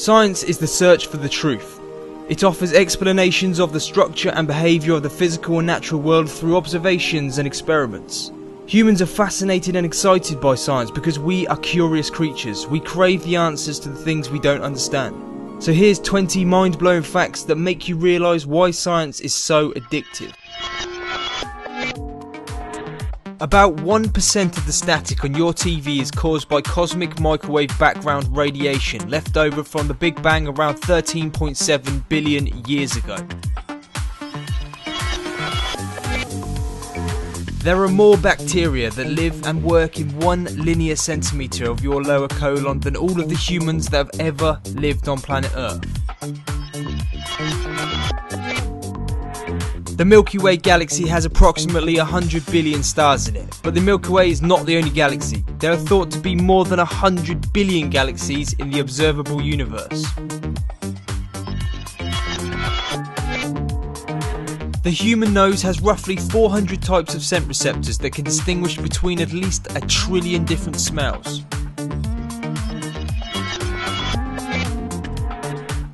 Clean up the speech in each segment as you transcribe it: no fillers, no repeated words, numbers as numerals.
Science is the search for the truth. It offers explanations of the structure and behaviour of the physical and natural world through observations and experiments. Humans are fascinated and excited by science because we are curious creatures. We crave the answers to the things we don't understand. So here's 20 mind-blowing facts that make you realise why science is so addictive. About 1% of the static on your TV is caused by cosmic microwave background radiation left over from the Big Bang around 13.7 billion years ago. There are more bacteria that live and work in 1 linear centimetre of your lower colon than all of the humans that have ever lived on planet Earth. The Milky Way galaxy has approximately 100 billion stars in it, but the Milky Way is not the only galaxy. There are thought to be more than 100 billion galaxies in the observable universe. The human nose has roughly 400 types of scent receptors that can distinguish between at least 1 trillion different smells.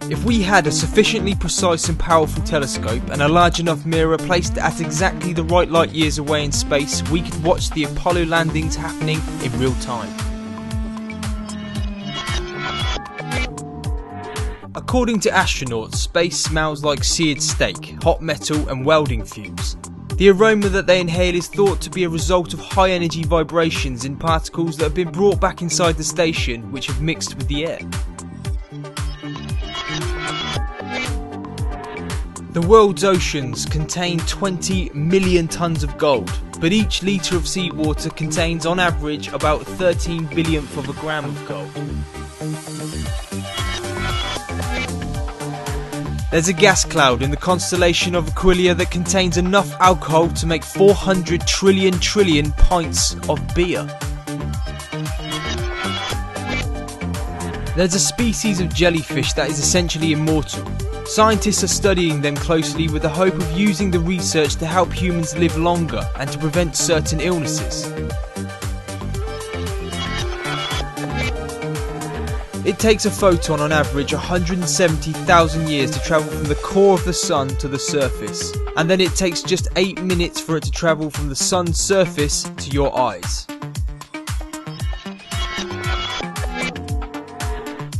If we had a sufficiently precise and powerful telescope and a large enough mirror placed at exactly the right light years away in space, we could watch the Apollo landings happening in real time. According to astronauts, space smells like seared steak, hot metal and welding fumes. The aroma that they inhale is thought to be a result of high energy vibrations in particles that have been brought back inside the station, which have mixed with the air. The world's oceans contain 20 million tonnes of gold, but each litre of seawater contains on average about 13 billionth of a gram of gold. There's a gas cloud in the constellation of Aquila that contains enough alcohol to make 400 trillion pints of beer. There's a species of jellyfish that is essentially immortal. Scientists are studying them closely with the hope of using the research to help humans live longer and to prevent certain illnesses. It takes a photon on average 170,000 years to travel from the core of the sun to the surface, and then it takes just 8 minutes for it to travel from the sun's surface to your eyes.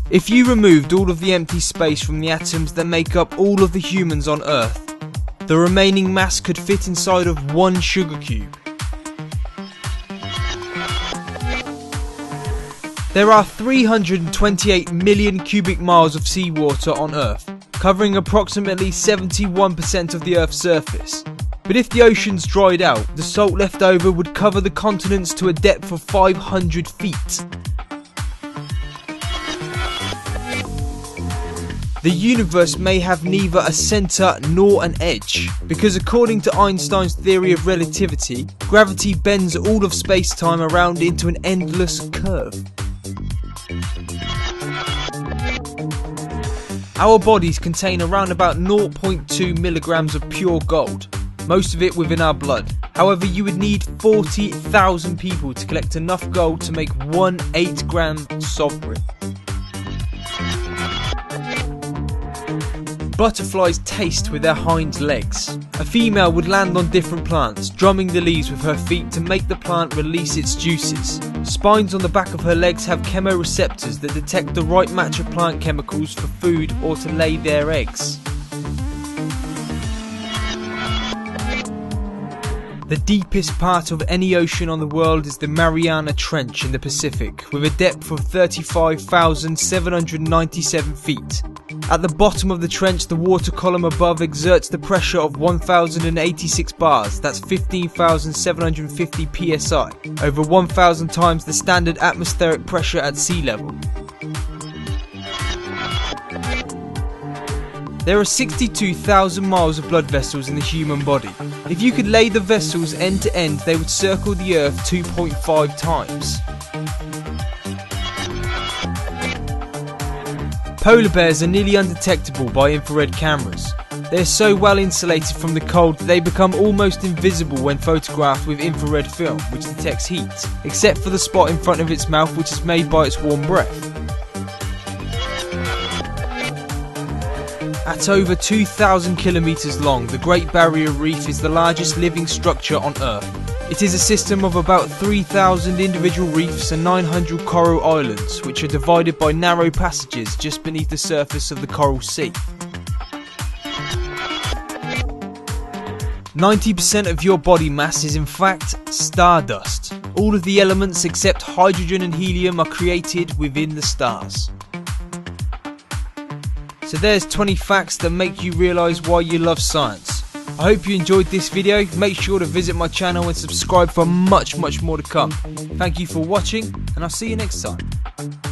If you removed all of the empty space from the atoms that make up all of the humans on Earth, the remaining mass could fit inside of 1 sugar cube. There are 328 million cubic miles of seawater on Earth, covering approximately 71% of the Earth's surface. But if the oceans dried out, the salt left over would cover the continents to a depth of 500 feet. The universe may have neither a centre nor an edge, because according to Einstein's theory of relativity, gravity bends all of space-time around into an endless curve. Our bodies contain around about 0.2 milligrams of pure gold, most of it within our blood. However, you would need 40,000 people to collect enough gold to make 1 8-gram sovereign. Butterflies taste with their hind legs. A female would land on different plants, drumming the leaves with her feet to make the plant release its juices. Spines on the back of her legs have chemoreceptors that detect the right match of plant chemicals for food or to lay their eggs. The deepest part of any ocean on the world is the Mariana Trench in the Pacific, with a depth of 35,797 feet. At the bottom of the trench, the water column above exerts the pressure of 1,086 bars, that's 15,750 psi, over 1,000 times the standard atmospheric pressure at sea level. There are 62,000 miles of blood vessels in the human body. If you could lay the vessels end to end, they would circle the Earth 2.5 times. Polar bears are nearly undetectable by infrared cameras. They are so well insulated from the cold that they become almost invisible when photographed with infrared film, which detects heat, except for the spot in front of its mouth which is made by its warm breath. At over 2,000 kilometers long, the Great Barrier Reef is the largest living structure on Earth. It is a system of about 3,000 individual reefs and 900 coral islands, which are divided by narrow passages just beneath the surface of the Coral Sea. 90% of your body mass is in fact stardust. All of the elements except hydrogen and helium are created within the stars. So there's 20 facts that make you realise why you love science. I hope you enjoyed this video. Make sure to visit my channel and subscribe for much more to come. Thank you for watching, and I'll see you next time.